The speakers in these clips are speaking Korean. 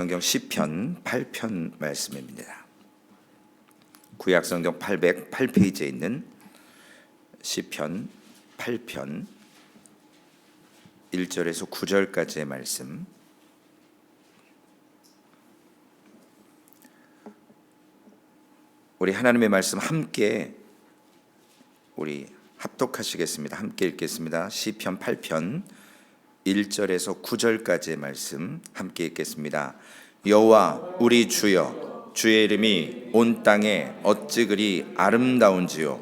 성경 시편 8편 말씀입니다. 구약 성경 808페이지에 있는 시편 8편 1절에서 9절까지의 말씀, 우리 하나님의 말씀 함께 우리 합독하시겠습니다. 함께 읽겠습니다. 시편 8편 1절에서 9절까지의 말씀 함께 읽겠습니다. 여호와 우리 주여, 주의 이름이 온 땅에 어찌 그리 아름다운지요.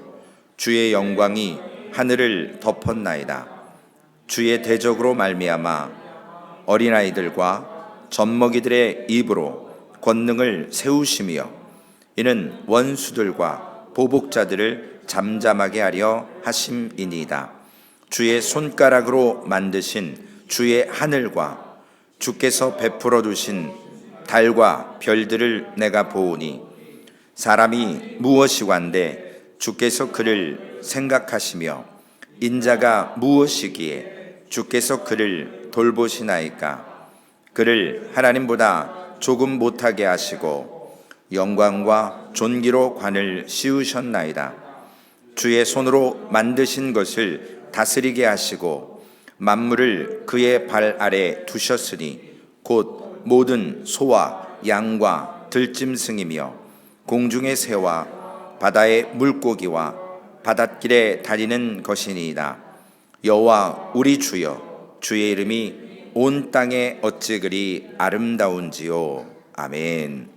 주의 영광이 하늘을 덮었나이다. 주의 대적으로 말미암아 어린아이들과 젖먹이들의 입으로 권능을 세우시며, 이는 원수들과 보복자들을 잠잠하게 하려 하심이니이다. 주의 손가락으로 만드신 주의 하늘과 주께서 베풀어 두신 달과 별들을 내가 보오니, 사람이 무엇이관데 주께서 그를 생각하시며, 인자가 무엇이기에 주께서 그를 돌보시나이까. 그를 하나님보다 조금 못하게 하시고 영광과 존귀로 관을 씌우셨나이다. 주의 손으로 만드신 것을 다스리게 하시고 만물을 그의 발 아래 두셨으니, 곧 모든 소와 양과 들짐승이며 공중의 새와 바다의 물고기와 바닷길에 다니는 것이니이다. 여호와 우리 주여, 주의 이름이 온 땅에 어찌 그리 아름다운지요. 아멘.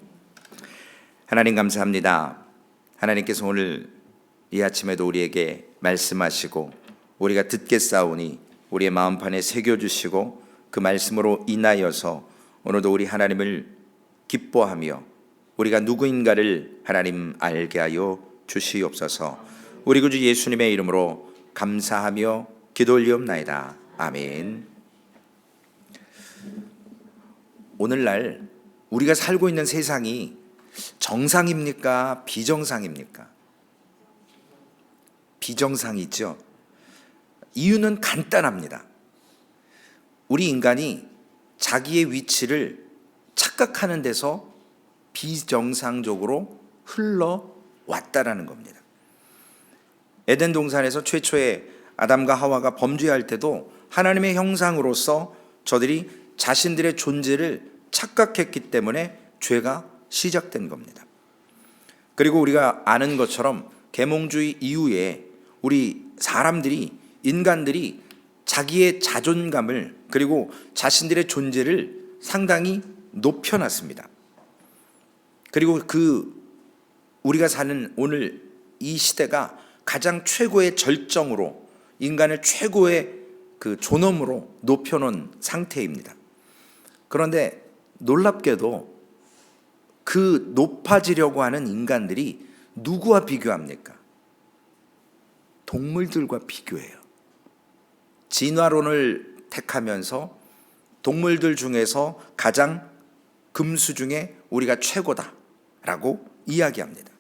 하나님 감사합니다. 하나님께서 오늘 이 아침에도 우리에게 말씀하시고 우리가 듣겠사오니 우리의 마음판에 새겨주시고, 그 말씀으로 인하여서 오늘도 우리 하나님을 기뻐하며 우리가 누구인가를 하나님 알게 하여 주시옵소서. 우리 구주 예수님의 이름으로 감사하며 기도 올리옵나이다. 아멘. 오늘날 우리가 살고 있는 세상이 정상입니까? 비정상입니까? 비정상이죠. 이유는 간단합니다. 우리 인간이 자기의 위치를 착각하는 데서 비정상적으로 흘러왔다라는 겁니다. 에덴 동산에서 최초의 아담과 하와가 범죄할 때도 하나님의 형상으로서 저들이 자신들의 존재를 착각했기 때문에 죄가 시작된 겁니다. 그리고 우리가 아는 것처럼 계몽주의 이후에 우리 사람들이, 인간들이 자기의 자존감을, 그리고 자신들의 존재를 상당히 높여놨습니다. 그리고 우리가 사는 오늘 이 시대가 가장 최고의 절정으로, 인간을 최고의 그 존엄으로 높여놓은 상태입니다. 그런데 놀랍게도 그 높아지려고 하는 인간들이 누구와 비교합니까? 동물들과 비교해요. 진화론을 택하면서 동물들 중에서 가장 금수 중에 우리가 최고다라고 이야기합니다.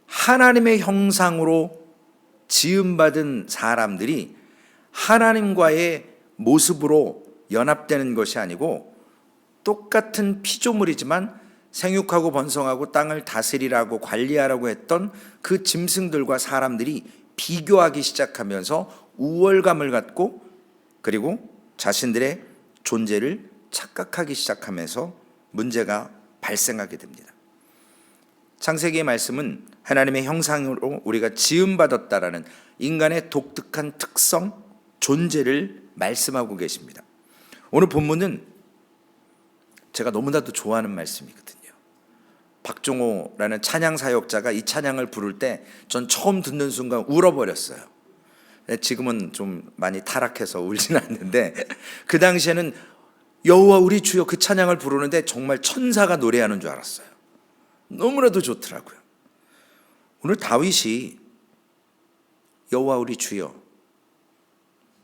하나님의 형상으로 지음받은 사람들이 하나님과의 모습으로 연합되는 것이 아니고, 똑같은 피조물이지만 생육하고 번성하고 땅을 다스리라고 관리하라고 했던 그 짐승들과 사람들이 비교하기 시작하면서 우월감을 갖고, 그리고 자신들의 존재를 착각하기 시작하면서 문제가 발생하게 됩니다. 창세기의 말씀은 하나님의 형상으로 우리가 지음받았다라는 인간의 독특한 특성, 존재를 말씀하고 계십니다. 오늘 본문은 제가 너무나도 좋아하는 말씀이거든요. 박종호라는 찬양 사역자가 이 찬양을 부를 때 전 처음 듣는 순간 울어버렸어요. 지금은 좀 많이 타락해서 울지는 않는데, 그 당시에는 여호와 우리 주여 그 찬양을 부르는데 정말 천사가 노래하는 줄 알았어요. 너무나도 좋더라고요. 오늘 다윗이 여호와 우리 주여,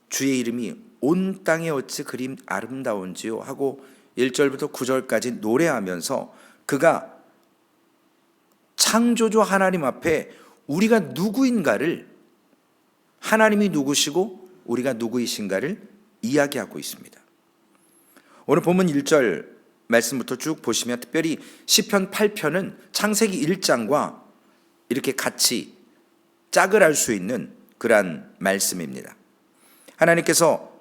주의 이름이 온 땅에 어찌 그리 아름다운지요 하고 1절부터 9절까지 노래하면서 그가 창조주 하나님 앞에 우리가 누구인가를, 하나님이 누구시고 우리가 누구이신가를 이야기하고 있습니다. 오늘 본문 1절 말씀부터 쭉 보시면 특별히 시편 8편은 창세기 1장과 이렇게 같이 짝을 할 수 있는 그러한 말씀입니다. 하나님께서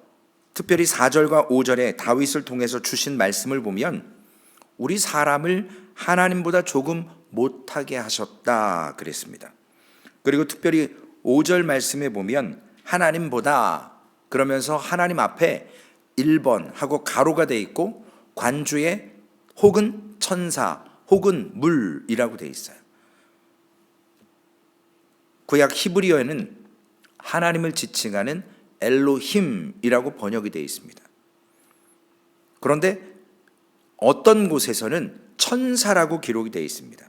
특별히 4절과 5절에 다윗을 통해서 주신 말씀을 보면 우리 사람을 하나님보다 조금 못하게 하셨다 그랬습니다. 그리고 특별히 5절 말씀에 보면 하나님보다 그러면서 하나님 앞에 1번 하고 가로가 돼 있고 관주에 혹은 천사 혹은 물이라고 돼 있어요. 구약 히브리어에는 하나님을 지칭하는 엘로힘이라고 번역이 되어 있습니다. 그런데 어떤 곳에서는 천사라고 기록이 되어 있습니다.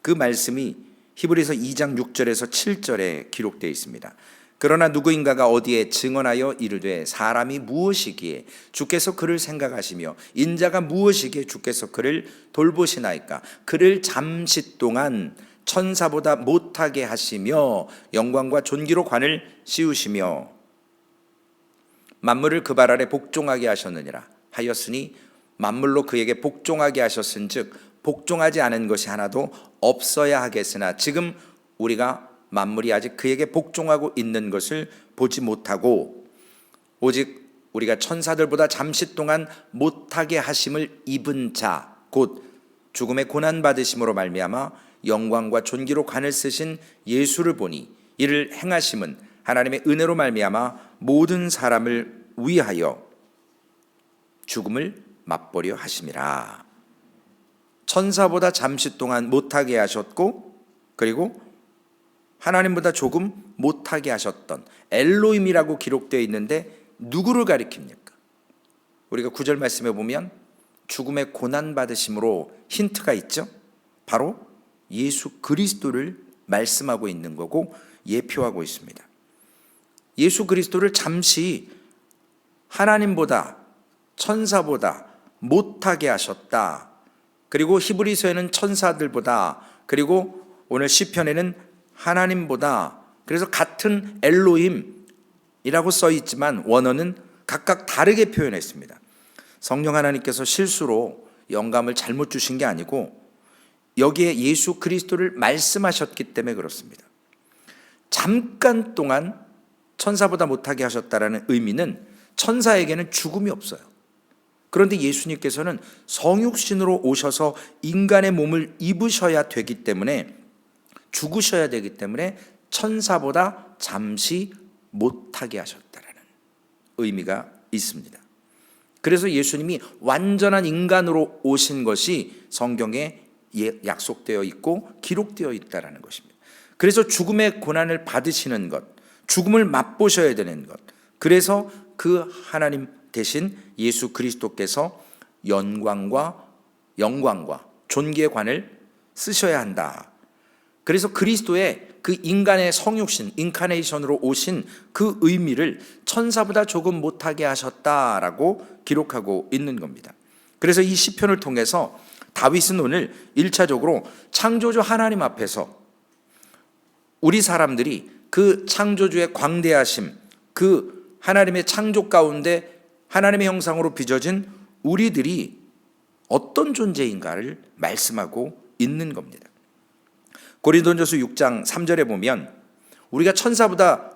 그 말씀이 히브리서 2장 6절에서 7절에 기록되어 있습니다. 그러나 누구인가가 어디에 증언하여 이르되 사람이 무엇이기에 주께서 그를 생각하시며 인자가 무엇이기에 주께서 그를 돌보시나이까. 그를 잠시 동안 천사보다 못하게 하시며 영광과 존귀로 관을 씌우시며 만물을 그 발 아래 복종하게 하셨느니라 하였으니 만물로 그에게 복종하게 하셨은즉 복종하지 않은 것이 하나도 없어야 하겠으나 지금 우리가 만물이 아직 그에게 복종하고 있는 것을 보지 못하고 오직 우리가 천사들보다 잠시 동안 못하게 하심을 입은 자 곧 죽음의 고난 받으심으로 말미암아 영광과 존귀로 관을 쓰신 예수를 보니 이를 행하심은 하나님의 은혜로 말미암아 모든 사람을 위하여 죽음을 맛보려 하심이라. 천사보다 잠시 동안 못하게 하셨고 그리고 하나님보다 조금 못하게 하셨던 엘로힘이라고 기록되어 있는데 누구를 가리킵니까? 우리가 9절 말씀에 보면 죽음의 고난 받으심으로 힌트가 있죠. 바로 예수 그리스도를 말씀하고 있는 거고 예표하고 있습니다. 예수 그리스도를 잠시 하나님보다 천사보다 못하게 하셨다. 그리고 히브리서에는 천사들보다 그리고 오늘 시편에는 하나님보다 그래서 같은 엘로힘이라고 써 있지만 원어는 각각 다르게 표현했습니다. 성령 하나님께서 실수로 영감을 잘못 주신 게 아니고 여기에 예수 그리스도를 말씀하셨기 때문에 그렇습니다. 잠깐 동안 천사보다 못하게 하셨다라는 의미는 천사에게는 죽음이 없어요. 그런데 예수님께서는 성육신으로 오셔서 인간의 몸을 입으셔야 되기 때문에 죽으셔야 되기 때문에 천사보다 잠시 못하게 하셨다라는 의미가 있습니다. 그래서 예수님이 완전한 인간으로 오신 것이 성경에 약속되어 있고 기록되어 있다라는 것입니다. 그래서 죽음의 고난을 받으시는 것, 죽음을 맛보셔야 되는 것, 그래서 그 하나님 대신 예수 그리스도께서 영광과 존귀의 관을 쓰셔야 한다. 그래서 그리스도의 그 인간의 성육신, 인카네이션으로 오신 그 의미를 천사보다 조금 못하게 하셨다라고 기록하고 있는 겁니다. 그래서 이 시편을 통해서 다윗은 오늘 1차적으로 창조주 하나님 앞에서 우리 사람들이 그 창조주의 광대하심, 그 하나님의 창조 가운데 하나님의 형상으로 빚어진 우리들이 어떤 존재인가를 말씀하고 있는 겁니다. 고린도전서 6장 3절에 보면 우리가 천사보다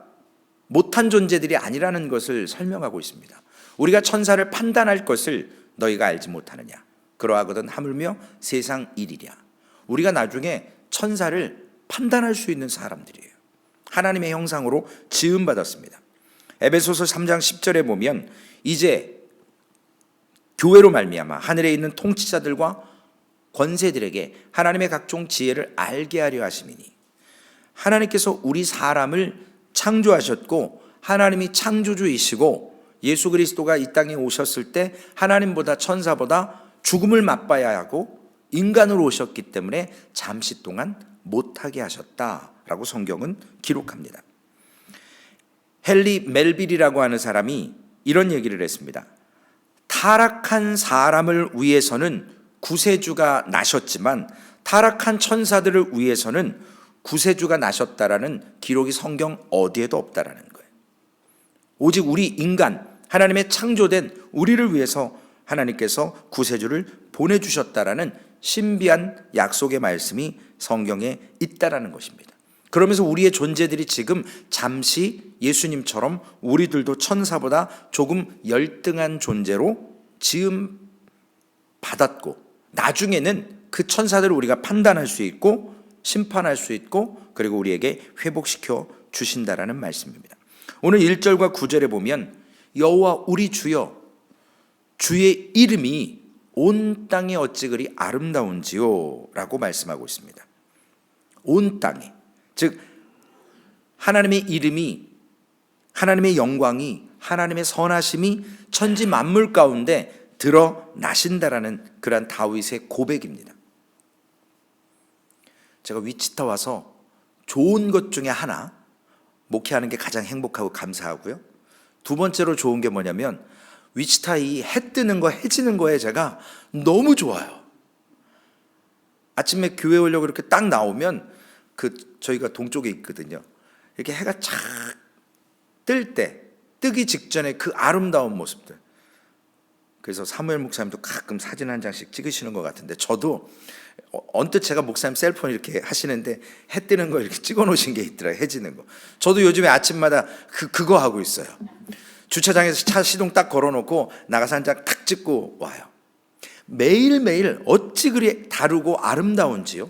못한 존재들이 아니라는 것을 설명하고 있습니다. 우리가 천사를 판단할 것을 너희가 알지 못하느냐. 그러하거든 하물며 세상 일이랴. 우리가 나중에 천사를 판단할 수 있는 사람들이에요. 하나님의 형상으로 지음받았습니다. 에베소서 3장 10절에 보면 이제 교회로 말미암아 하늘에 있는 통치자들과 권세들에게 하나님의 각종 지혜를 알게 하려 하심이니 하나님께서 우리 사람을 창조하셨고 하나님이 창조주이시고 예수 그리스도가 이 땅에 오셨을 때 하나님보다 천사보다 죽음을 맛봐야 하고 인간으로 오셨기 때문에 잠시 동안 못하게 하셨다라고 성경은 기록합니다. 헨리 멜빌이라고 하는 사람이 이런 얘기를 했습니다. 타락한 사람을 위해서는 구세주가 나셨지만 타락한 천사들을 위해서는 구세주가 나셨다라는 기록이 성경 어디에도 없다라는 거예요. 오직 우리 인간, 하나님의 창조된 우리를 위해서 하나님께서 구세주를 보내주셨다라는 신비한 약속의 말씀이 성경에 있다라는 것입니다. 그러면서 우리의 존재들이 지금 잠시 예수님처럼 우리들도 천사보다 조금 열등한 존재로 지음 받았고, 나중에는 그 천사들을 우리가 판단할 수 있고 심판할 수 있고, 그리고 우리에게 회복시켜 주신다라는 말씀입니다. 오늘 1절과 9절에 보면 여호와 우리 주여, 주의 이름이 온 땅에 어찌 그리 아름다운지요 라고 말씀하고 있습니다. 온 땅에, 즉 하나님의 이름이, 하나님의 영광이, 하나님의 선하심이 천지 만물 가운데 드러나신다라는 그러한 다윗의 고백입니다. 제가 위치타 와서 좋은 것 중에 하나, 목회하는 게 가장 행복하고 감사하고요, 두 번째로 좋은 게 뭐냐면 위치타 이 해 뜨는 거, 해 지는 거에 제가 너무 좋아요. 아침에 교회 오려고 이렇게 딱 나오면 저희가 동쪽에 있거든요. 이렇게 해가 착 뜰 때, 뜨기 직전에 그 아름다운 모습들. 그래서 사무엘 목사님도 가끔 사진 한 장씩 찍으시는 것 같은데, 저도 언뜻 제가 목사님 셀폰 이렇게 하시는데 해 뜨는 거 이렇게 찍어 놓으신 게 있더라고요. 해 지는 거. 저도 요즘에 아침마다 그거 하고 있어요. 주차장에서 차 시동 딱 걸어놓고 나가서 한 장 탁 찍고 와요. 매일매일 어찌 그리 다르고 아름다운지요.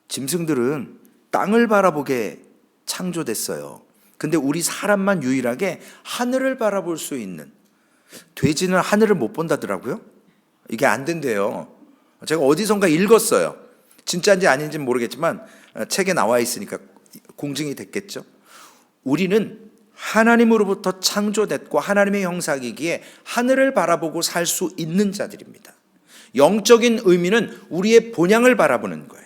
짐승들은 땅을 바라보게 창조됐어요. 근데 우리 사람만 유일하게 하늘을 바라볼 수 있는, 돼지는 하늘을 못 본다더라고요. 이게 안 된대요. 제가 어디선가 읽었어요. 진짜인지 아닌지는 모르겠지만 책에 나와 있으니까 공증이 됐겠죠. 우리는 하나님으로부터 창조됐고 하나님의 형상이기에 하늘을 바라보고 살 수 있는 자들입니다. 영적인 의미는 우리의 본향을 바라보는 거예요.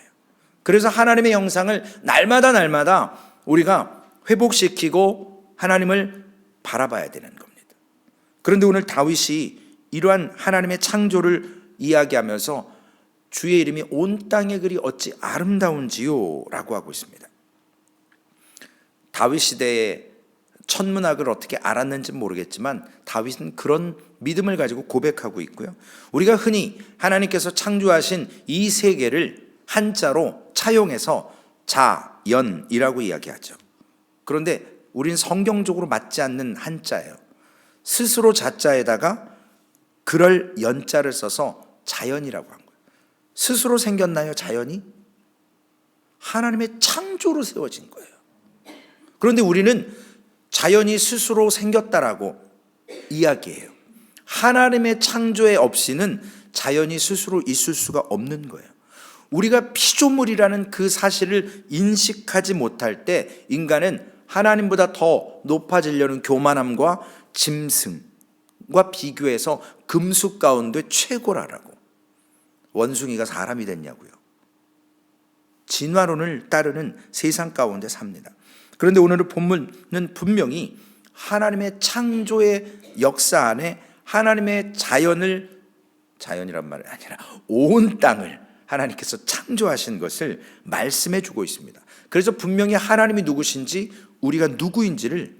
그래서 하나님의 형상을 날마다 우리가 회복시키고 하나님을 바라봐야 되는 겁니다. 그런데 오늘 다윗이 이러한 하나님의 창조를 이야기하면서 주의 이름이 온 땅에 그리 어찌 아름다운지요 라고 하고 있습니다. 다윗 시대의 천문학을 어떻게 알았는지는 모르겠지만 다윗은 그런 믿음을 가지고 고백하고 있고요. 우리가 흔히 하나님께서 창조하신 이 세계를 한자로 차용해서 자연이라고 이야기하죠. 그런데 우린 성경적으로 맞지 않는 한자예요. 스스로 자자에다가 그럴 연자를 써서 자연이라고 한 거예요. 스스로 생겼나요, 자연이? 하나님의 창조로 세워진 거예요. 그런데 우리는 자연이 스스로 생겼다라고 이야기해요. 하나님의 창조에 없이는 자연이 스스로 있을 수가 없는 거예요. 우리가 피조물이라는 그 사실을 인식하지 못할 때 인간은 하나님보다 더 높아지려는 교만함과 짐승과 비교해서 금수 가운데 최고라라고. 원숭이가 사람이 됐냐고요. 진화론을 따르는 세상 가운데 삽니다. 그런데 오늘의 본문은 분명히 하나님의 창조의 역사 안에 하나님의 자연이란 말이 아니라 온 땅을 하나님께서 창조하신 것을 말씀해 주고 있습니다. 그래서 분명히 하나님이 누구신지, 우리가 누구인지를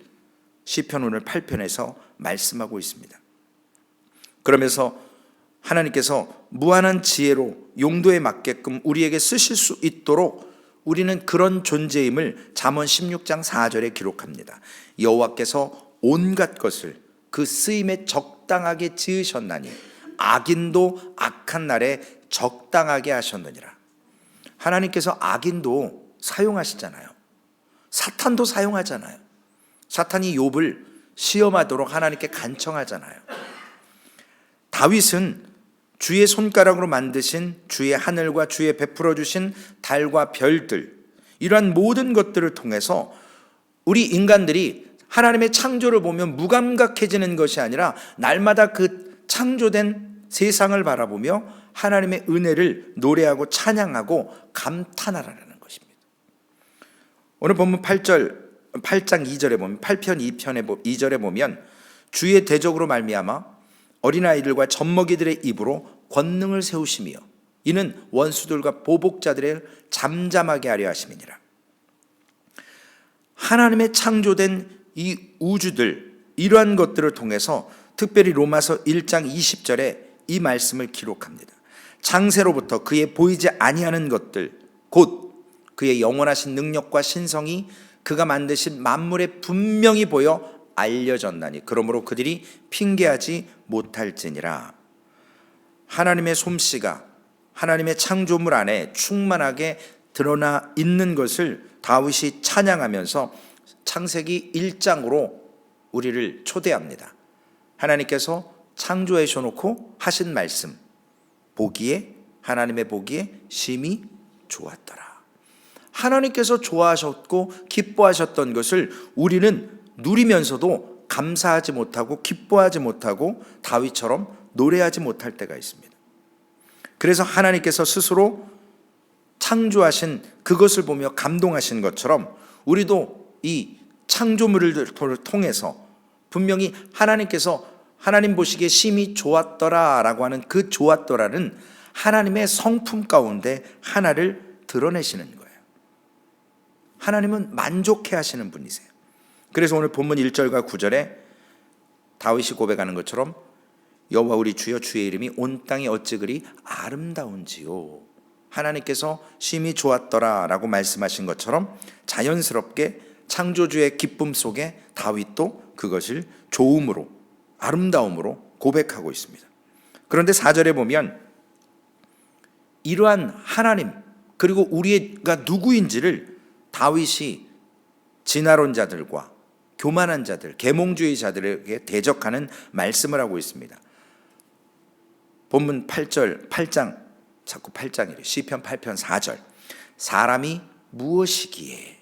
시편 오늘 8편에서 말씀하고 있습니다. 그러면서 하나님께서 무한한 지혜로 용도에 맞게끔 우리에게 쓰실 수 있도록 우리는 그런 존재임을 잠언 16장 4절에 기록합니다. 여호와께서 온갖 것을 그 쓰임에 적당하게 지으셨나니 악인도 악한 날에 적당하게 하셨느니라. 하나님께서 악인도 사용하시잖아요. 사탄도 사용하잖아요. 사탄이 욥을 시험하도록 하나님께 간청하잖아요. 다윗은 주의 손가락으로 만드신 주의 하늘과 주의 베풀어 주신 달과 별들, 이러한 모든 것들을 통해서 우리 인간들이 하나님의 창조를 보면 무감각해지는 것이 아니라 날마다 그 창조된 세상을 바라보며 하나님의 은혜를 노래하고 찬양하고 감탄하라는 것입니다. 오늘 본문 8장 2절에 보면, 8편 2절에 보면 주의 대적으로 말미암아 어린아이들과 젖먹이들의 입으로 권능을 세우시며 이는 원수들과 보복자들을 잠잠하게 하려 하심이니라. 하나님의 창조된 이 우주들, 이러한 것들을 통해서 특별히 로마서 1장 20절에 이 말씀을 기록합니다. 창세로부터 그의 보이지 아니하는 것들 곧 그의 영원하신 능력과 신성이 그가 만드신 만물에 분명히 보여 알려졌나니 그러므로 그들이 핑계하지 못할지니라. 하나님의 솜씨가 하나님의 창조물 안에 충만하게 드러나 있는 것을 다윗이 찬양하면서 창세기 1장으로 우리를 초대합니다. 하나님께서 창조해 주셔놓고 하신 말씀, 보기에 하나님의 보기에 심히 좋았더라. 하나님께서 좋아하셨고 기뻐하셨던 것을 우리는 누리면서도 감사하지 못하고 기뻐하지 못하고 다윗처럼 노래하지 못할 때가 있습니다. 그래서 하나님께서 스스로 창조하신 그것을 보며 감동하신 것처럼 우리도 이 창조물을 통해서 분명히 하나님께서 하나님 보시기에 심히 좋았더라 라고 하는 그 좋았더라는 하나님의 성품 가운데 하나를 드러내시는 거예요. 하나님은 만족해 하시는 분이세요. 그래서 오늘 본문 1절과 9절에 다윗이 고백하는 것처럼 여호와 우리 주여 주의 이름이 온 땅에 어찌 그리 아름다운지요. 하나님께서 심히 좋았더라 라고 말씀하신 것처럼 자연스럽게 창조주의 기쁨 속에 다윗도 그것을 좋음으로 아름다움으로 고백하고 있습니다. 그런데 4절에 보면 이러한 하나님 그리고 우리가 누구인지를 다윗이 진화론자들과 교만한 자들, 계몽주의자들에게 대적하는 말씀을 하고 있습니다. 본문 8장 자꾸 8장이래. 시편 8편 4절. 사람이 무엇이기에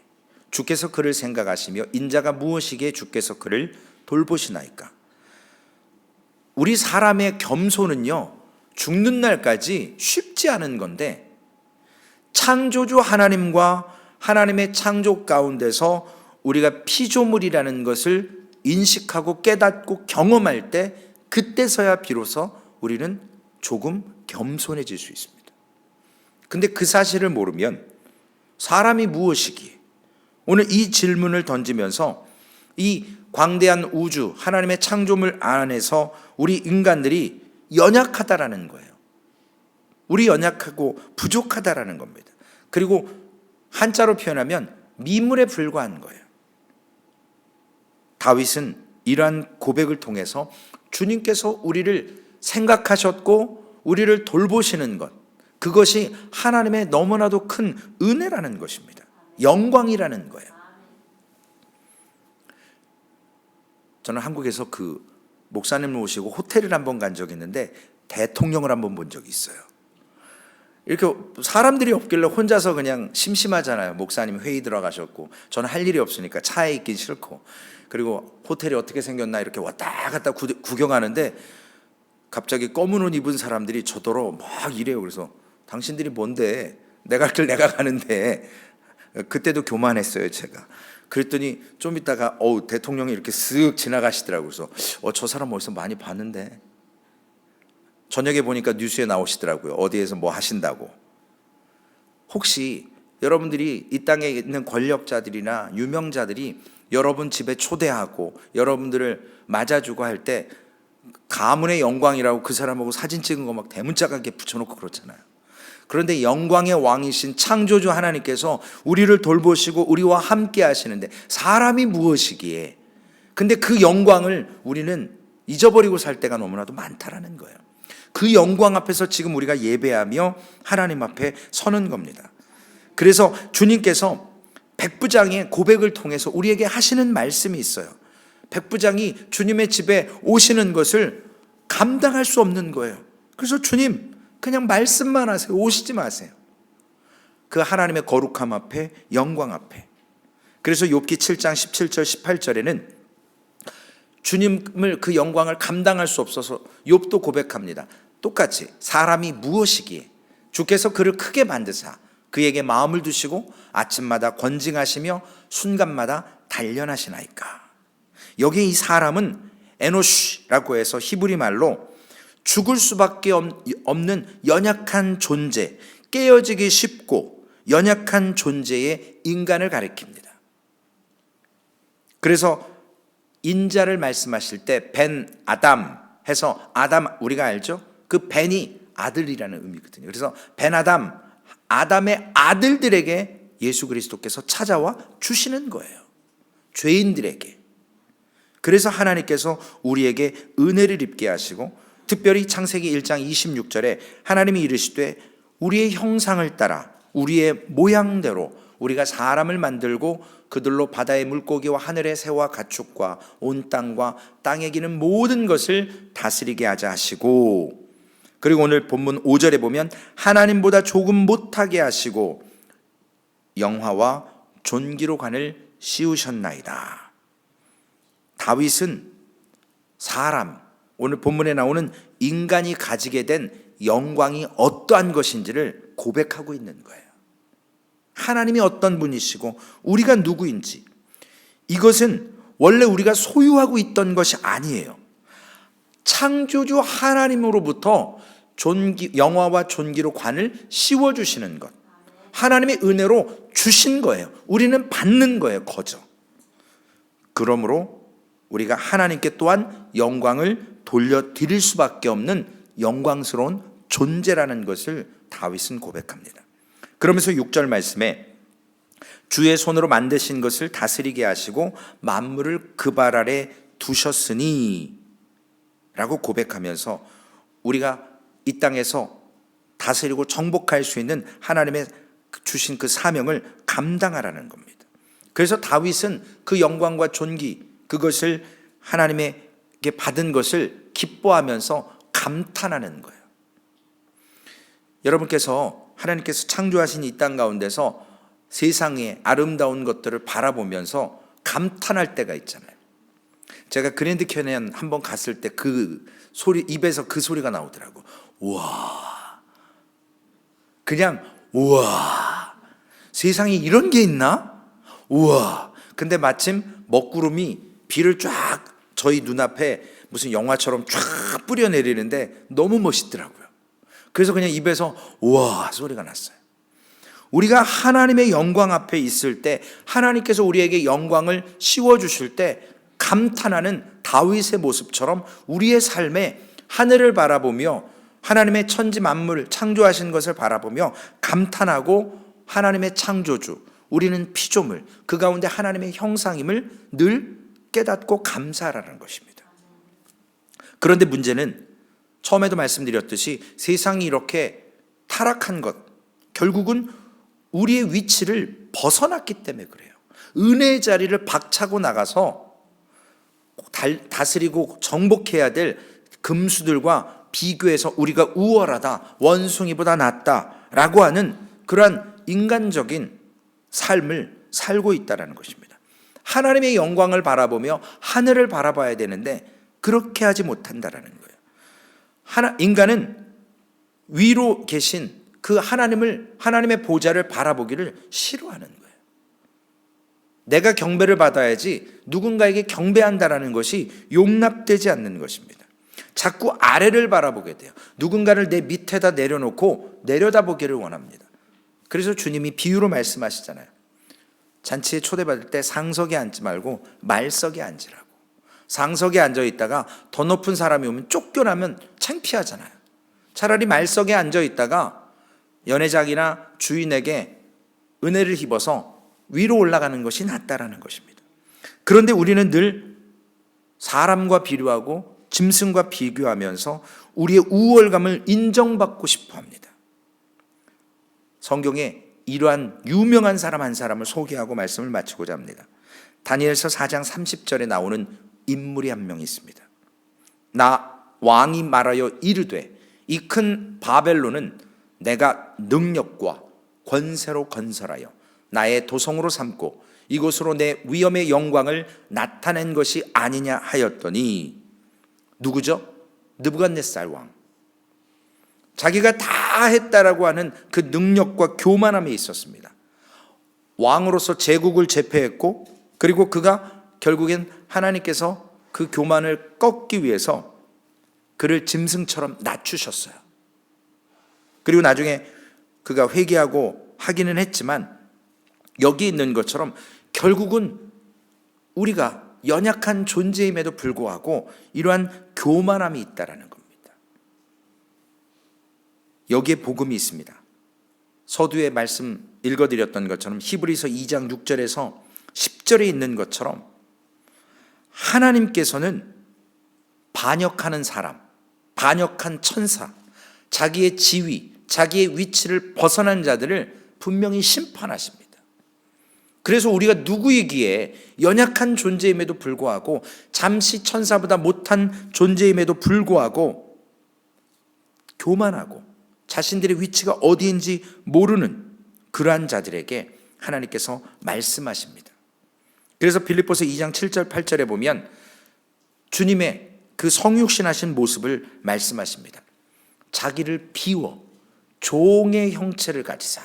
주께서 그를 생각하시며 인자가 무엇이기에 주께서 그를 돌보시나이까. 우리 사람의 겸손은요 죽는 날까지 쉽지 않은 건데 창조주 하나님과 하나님의 창조 가운데서 우리가 피조물이라는 것을 인식하고 깨닫고 경험할 때 그때서야 비로소 우리는 조금 겸손해질 수 있습니다. 근데 그 사실을 모르면 사람이 무엇이기에 오늘 이 질문을 던지면서 이 광대한 우주 하나님의 창조물 안에서 우리 인간들이 연약하다라는 거예요. 우리 연약하고 부족하다라는 겁니다. 그리고 한자로 표현하면 미물에 불과한 거예요. 다윗은 이러한 고백을 통해서 주님께서 우리를 생각하셨고 우리를 돌보시는 것, 그것이 하나님의 너무나도 큰 은혜라는 것입니다. 영광이라는 거예요. 저는 한국에서 그 목사님을 모시고 호텔을 한번 간 적이 있는데 대통령을 한번 본 적이 있어요. 이렇게 사람들이 없길래 혼자서 그냥 심심하잖아요. 목사님 회의 들어가셨고 저는 할 일이 없으니까 차에 있긴 싫고, 그리고 호텔이 어떻게 생겼나 이렇게 왔다 갔다 구경하는데 갑자기 검은 옷 입은 사람들이 저더러 막 이래요. 그래서 당신들이 뭔데? 내가 갈 길 내가 가는데. 그때도 교만했어요 제가. 그랬더니 좀 있다가 대통령이 이렇게 쓱 지나가시더라고요. 그래서 저 사람 어디서 많이 봤는데. 저녁에 보니까 뉴스에 나오시더라고요. 어디에서 뭐 하신다고. 혹시 여러분들이 이 땅에 있는 권력자들이나 유명자들이 여러분 집에 초대하고 여러분들을 맞아주고 할 때 가문의 영광이라고 그 사람하고 사진 찍은 거 막 대문짝하게 붙여놓고 그렇잖아요. 그런데 영광의 왕이신 창조주 하나님께서 우리를 돌보시고 우리와 함께 하시는데 사람이 무엇이기에, 근데 그 영광을 우리는 잊어버리고 살 때가 너무나도 많다라는 거예요. 그 영광 앞에서 지금 우리가 예배하며 하나님 앞에 서는 겁니다. 그래서 주님께서 백부장의 고백을 통해서 우리에게 하시는 말씀이 있어요. 백부장이 주님의 집에 오시는 것을 감당할 수 없는 거예요. 그래서 주님 그냥 말씀만 하세요. 오시지 마세요. 그 하나님의 거룩함 앞에, 영광 앞에. 그래서 욥기 7장 17절 18절에는 주님을 그 영광을 감당할 수 없어서 욥도 고백합니다. 똑같이 사람이 무엇이기에 주께서 그를 크게 만드사 그에게 마음을 두시고 아침마다 권징하시며 순간마다 단련하시나이까. 여기 이 사람은 에노시라고 해서 히브리 말로 죽을 수밖에 없는 연약한 존재, 깨어지기 쉽고 연약한 존재의 인간을 가리킵니다. 그래서 인자를 말씀하실 때 벤 아담 해서 아담 우리가 알죠? 그 벤이 아들이라는 의미거든요. 그래서 벤 아담, 아담의 아들들에게 예수 그리스도께서 찾아와 주시는 거예요. 죄인들에게. 그래서 하나님께서 우리에게 은혜를 입게 하시고 특별히 창세기 1장 26절에 하나님이 이르시되 우리의 형상을 따라 우리의 모양대로 우리가 사람을 만들고 그들로 바다의 물고기와 하늘의 새와 가축과 온 땅과 땅에 기는 모든 것을 다스리게 하자 하시고, 그리고 오늘 본문 5절에 보면 하나님보다 조금 못하게 하시고 영화와 존귀로 관을 씌우셨나이다. 다윗은 사람, 오늘 본문에 나오는 인간이 가지게 된 영광이 어떠한 것인지를 고백하고 있는 거예요. 하나님이 어떤 분이시고 우리가 누구인지, 이것은 원래 우리가 소유하고 있던 것이 아니에요. 창조주 하나님으로부터 영화와 존귀로 관을 씌워주시는 것, 하나님의 은혜로 주신 거예요. 우리는 받는 거예요, 거저. 그러므로 우리가 하나님께 또한 영광을 돌려드릴 수밖에 없는 영광스러운 존재라는 것을 다윗은 고백합니다. 그러면서 6절 말씀에 주의 손으로 만드신 것을 다스리게 하시고 만물을 그 발 아래 두셨으니 라고 고백하면서 우리가 이 땅에서 다스리고 정복할 수 있는 하나님의 주신 그 사명을 감당하라는 겁니다. 그래서 다윗은 그 영광과 존귀, 그것을 하나님에게 받은 것을 기뻐하면서 감탄하는 거예요. 여러분께서 하나님께서 창조하신 이 땅 가운데서 세상의 아름다운 것들을 바라보면서 감탄할 때가 있잖아요. 제가 그랜드 캐니언 한번 갔을 때 그 소리, 입에서 그 소리가 나오더라고. 우와, 그냥 우와, 세상에 이런 게 있나? 우와. 근데 마침 먹구름이 비를 쫙 저희 눈앞에 무슨 영화처럼 쫙 뿌려내리는데 너무 멋있더라고요. 그래서 그냥 입에서 우와 소리가 났어요. 우리가 하나님의 영광 앞에 있을 때, 하나님께서 우리에게 영광을 씌워주실 때 감탄하는 다윗의 모습처럼 우리의 삶에 하늘을 바라보며 하나님의 천지 만물 창조하신 것을 바라보며 감탄하고 하나님의 창조주, 우리는 피조물, 그 가운데 하나님의 형상임을 늘 깨닫고 감사하라는 것입니다. 그런데 문제는 처음에도 말씀드렸듯이 세상이 이렇게 타락한 것, 결국은 우리의 위치를 벗어났기 때문에 그래요. 은혜의 자리를 박차고 나가서 다스리고 정복해야 될 금수들과 비교해서 우리가 우월하다, 원숭이보다 낫다라고 하는 그러한 인간적인 삶을 살고 있다는 것입니다. 하나님의 영광을 바라보며 하늘을 바라봐야 되는데 그렇게 하지 못한다는 거예요. 인간은 위로 계신 그 하나님의 보좌를 바라보기를 싫어하는 거예요. 내가 경배를 받아야지 누군가에게 경배한다라는 것이 용납되지 않는 것입니다. 자꾸 아래를 바라보게 돼요. 누군가를 내 밑에다 내려놓고 내려다보기를 원합니다. 그래서 주님이 비유로 말씀하시잖아요. 잔치에 초대받을 때 상석에 앉지 말고 말석에 앉으라고. 상석에 앉아 있다가 더 높은 사람이 오면 쫓겨나면 창피하잖아요. 차라리 말석에 앉아 있다가 연회장이나 주인에게 은혜를 입어서 위로 올라가는 것이 낫다라는 것입니다. 그런데 우리는 늘 사람과 비교하고 짐승과 비교하면서 우리의 우월감을 인정받고 싶어 합니다. 성경에 이러한 유명한 사람 한 사람을 소개하고 말씀을 마치고자 합니다. 다니엘서 4장 30절에 나오는 인물이 한 명 있습니다. 나 왕이 말하여 이르되 이 큰 바벨론은 내가 능력과 권세로 건설하여 나의 도성으로 삼고 이곳으로 내 위엄의 영광을 나타낸 것이 아니냐 하였더니, 누구죠? 느부갓네살 왕. 자기가 다 했다라고 하는 그 능력과 교만함에 있었습니다. 왕으로서 제국을 제패했고, 그리고 그가 결국엔 하나님께서 그 교만을 꺾기 위해서 그를 짐승처럼 낮추셨어요. 그리고 나중에 그가 회개하고 하기는 했지만 여기 있는 것처럼 결국은 우리가 연약한 존재임에도 불구하고 이러한 교만함이 있다라는 겁니다. 여기에 복음이 있습니다. 서두에 말씀 읽어드렸던 것처럼 히브리서 2장 6절에서 10절에 있는 것처럼 하나님께서는 반역하는 사람, 반역한 천사, 자기의 지위, 자기의 위치를 벗어난 자들을 분명히 심판하십니다. 그래서 우리가 누구이기에 연약한 존재임에도 불구하고 잠시 천사보다 못한 존재임에도 불구하고 교만하고 자신들의 위치가 어디인지 모르는 그러한 자들에게 하나님께서 말씀하십니다. 그래서 빌립보서 2장 7절 8절에 보면 주님의 그 성육신하신 모습을 말씀하십니다. 자기를 비워 종의 형체를 가지사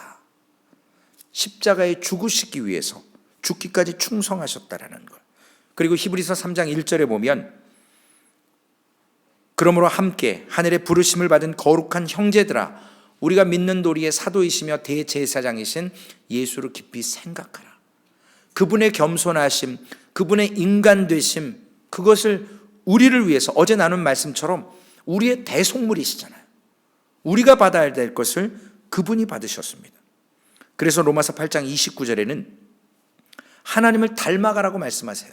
십자가에 죽으시기 위해서 죽기까지 충성하셨다라는 것. 그리고 히브리서 3장 1절에 보면 그러므로 함께 하늘의 부르심을 받은 거룩한 형제들아 우리가 믿는 도리의 사도이시며 대제사장이신 예수를 깊이 생각하라. 그분의 겸손하심, 그분의 인간 되심, 그것을 우리를 위해서 어제 나눈 말씀처럼 우리의 대속물이시잖아요. 우리가 받아야 될 것을 그분이 받으셨습니다. 그래서 로마서 8장 29절에는 하나님을 닮아가라고 말씀하세요.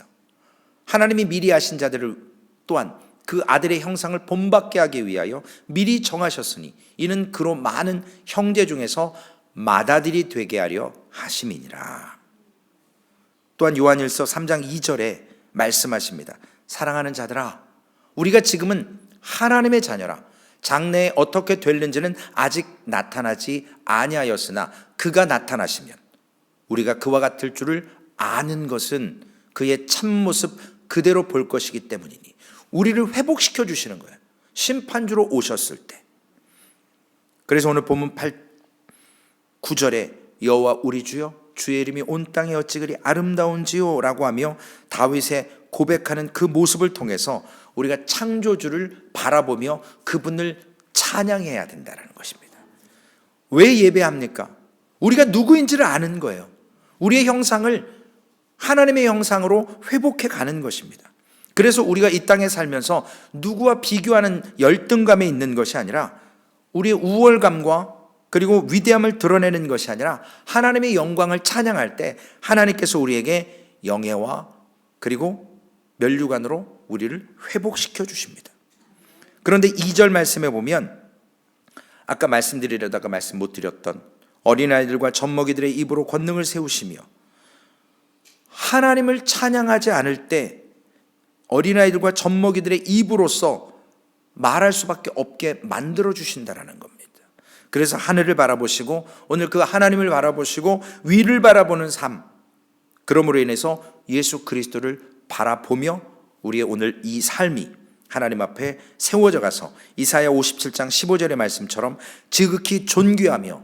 하나님이 미리 하신 자들을 또한 그 아들의 형상을 본받게 하기 위하여 미리 정하셨으니 이는 그로 많은 형제 중에서 맏아들이 되게 하려 하심이니라. 또한 요한일서 3장 2절에 말씀하십니다. 사랑하는 자들아 우리가 지금은 하나님의 자녀라. 장래에 어떻게 될는지는 아직 나타나지 아니하였으나 그가 나타나시면 우리가 그와 같을 줄을 아는 것은 그의 참모습 그대로 볼 것이기 때문이니 우리를 회복시켜 주시는 거예요. 심판주로 오셨을 때. 그래서 오늘 본문 9절에 여호와 우리 주여 주의 이름이 온 땅에 어찌 그리 아름다운지요 라고 하며 다윗의 고백하는 그 모습을 통해서 우리가 창조주를 바라보며 그분을 찬양해야 된다는 것입니다. 왜 예배합니까? 우리가 누구인지를 아는 거예요. 우리의 형상을 하나님의 형상으로 회복해 가는 것입니다. 그래서 우리가 이 땅에 살면서 누구와 비교하는 열등감에 있는 것이 아니라 우리의 우월감과 그리고 위대함을 드러내는 것이 아니라 하나님의 영광을 찬양할 때 하나님께서 우리에게 영예와 그리고 면류관으로 우리를 회복시켜 주십니다. 그런데 2절 말씀에 보면 아까 말씀드리려다가 말씀 못 드렸던 어린아이들과 젖먹이들의 입으로 권능을 세우시며 하나님을 찬양하지 않을 때 어린아이들과 젖먹이들의 입으로서 말할 수밖에 없게 만들어 주신다는 겁니다. 그래서 하늘을 바라보시고 오늘 그 하나님을 바라보시고 위를 바라보는 삶, 그러므로 인해서 예수 그리스도를 바라보며 우리의 오늘 이 삶이 하나님 앞에 세워져 가서 이사야 57장 15절의 말씀처럼 지극히 존귀하며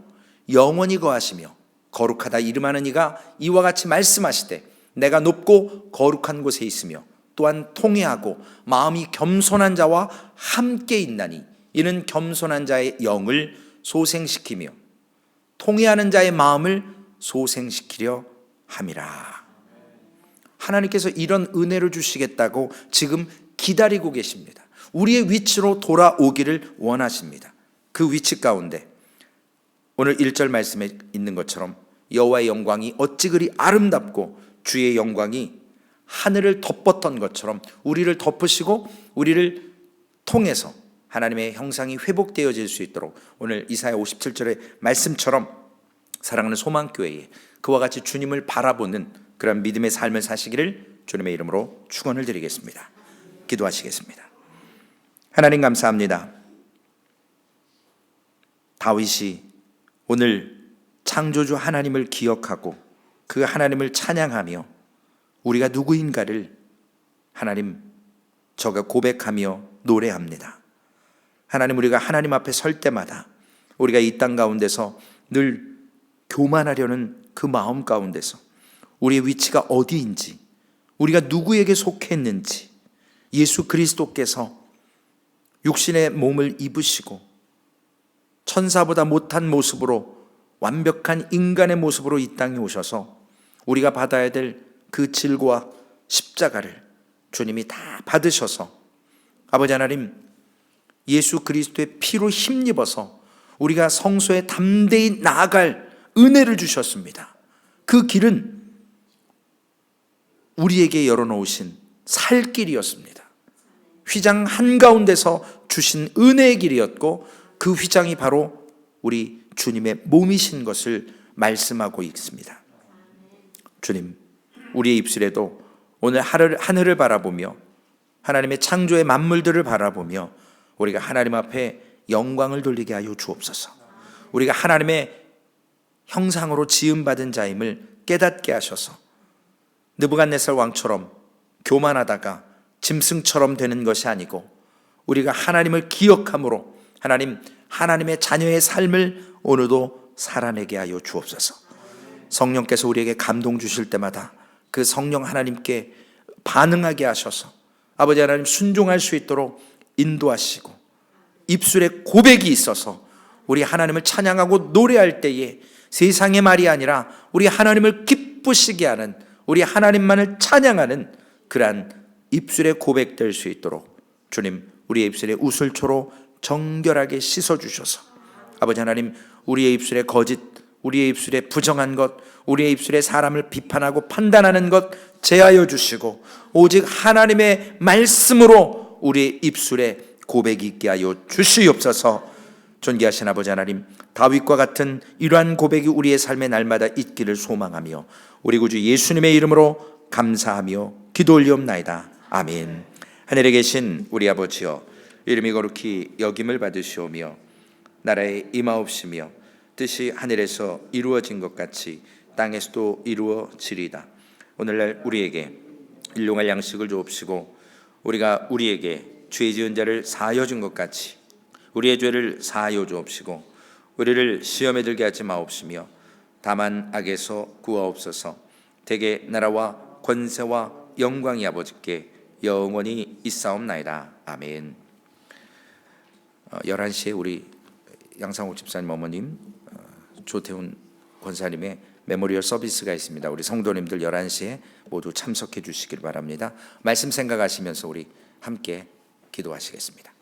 영원히 거하시며 거룩하다 이름하는 이가 이와 같이 말씀하시되 내가 높고 거룩한 곳에 있으며 또한 통회하고 마음이 겸손한 자와 함께 있나니 이는 겸손한 자의 영을 소생시키며 통회하는 자의 마음을 소생시키려 함이라. 하나님께서 이런 은혜를 주시겠다고 지금 기다리고 계십니다. 우리의 위치로 돌아오기를 원하십니다. 그 위치 가운데 오늘 1절 말씀에 있는 것처럼 여호와의 영광이 어찌 그리 아름답고 주의 영광이 하늘을 덮었던 것처럼 우리를 덮으시고 우리를 통해서 하나님의 형상이 회복되어질 수 있도록 오늘 이사야 57절의 말씀처럼 사랑하는 소망교회에 그와 같이 주님을 바라보는 그런 믿음의 삶을 사시기를 주님의 이름으로 축원을 드리겠습니다. 기도하시겠습니다. 하나님 감사합니다. 다윗이 오늘 창조주 하나님을 기억하고 그 하나님을 찬양하며 우리가 누구인가를 하나님 저가 고백하며 노래합니다. 하나님 우리가 하나님 앞에 설 때마다 우리가 이 땅 가운데서 늘 교만하려는 그 마음 가운데서 우리의 위치가 어디인지 우리가 누구에게 속했는지 예수 그리스도께서 육신의 몸을 입으시고 천사보다 못한 모습으로 완벽한 인간의 모습으로 이 땅에 오셔서 우리가 받아야 될 그 질과 십자가를 주님이 다 받으셔서 아버지 하나님 예수 그리스도의 피로 힘입어서 우리가 성소에 담대히 나아갈 은혜를 주셨습니다. 그 길은 우리에게 열어놓으신 살 길이었습니다. 휘장 한가운데서 주신 은혜의 길이었고 그 휘장이 바로 우리 주님의 몸이신 것을 말씀하고 있습니다. 주님, 우리의 입술에도 오늘 하늘을 바라보며 하나님의 창조의 만물들을 바라보며 우리가 하나님 앞에 영광을 돌리게 하여 주옵소서. 우리가 하나님의 형상으로 지음받은 자임을 깨닫게 하셔서 느부갓네살 왕처럼 교만하다가 짐승처럼 되는 것이 아니고 우리가 하나님을 기억함으로 하나님의 자녀의 삶을 오늘도 살아내게 하여 주옵소서. 성령께서 우리에게 감동 주실 때마다 그 성령 하나님께 반응하게 하셔서 아버지 하나님 순종할 수 있도록 인도하시고 입술에 고백이 있어서 우리 하나님을 찬양하고 노래할 때에 세상의 말이 아니라 우리 하나님을 기쁘시게 하는, 우리 하나님만을 찬양하는 그러한 입술에 고백될 수 있도록 주님, 우리의 입술에 우슬초로 정결하게 씻어주셔서 아버지 하나님, 우리의 입술에 거짓, 우리의 입술에 부정한 것, 우리의 입술에 사람을 비판하고 판단하는 것 제하여 주시고 오직 하나님의 말씀으로 우리의 입술에 고백이 있게 하여 주시옵소서. 존귀하신 아버지 하나님, 다윗과 같은 이러한 고백이 우리의 삶의 날마다 있기를 소망하며 우리 구주 예수님의 이름으로 감사하며 기도 올리옵나이다. 아멘. 하늘에 계신 우리 아버지여, 이름이 거룩히 여김을 받으시오며 나라에 임하옵시며 뜻이 하늘에서 이루어진 것 같이 땅에서도 이루어지리이다. 오늘날 우리에게 일용할 양식을 주옵시고 우리가 우리에게 죄 지은 자를 사하여 준 것 같이 우리의 죄를 사하여 주옵시고 우리를 시험에 들게 하지 마옵시며 다만 악에서 구하옵소서. 대개 나라와 권세와 영광이 아버지께 영원히 있사옵나이다. 아멘. 11시에 우리 양상욱 집사님 어머님, 조태훈 권사님의 메모리얼 서비스가 있습니다. 우리 성도님들 11시에 모두 참석해 주시길 바랍니다. 말씀 생각하시면서 우리 함께 기도하시겠습니다.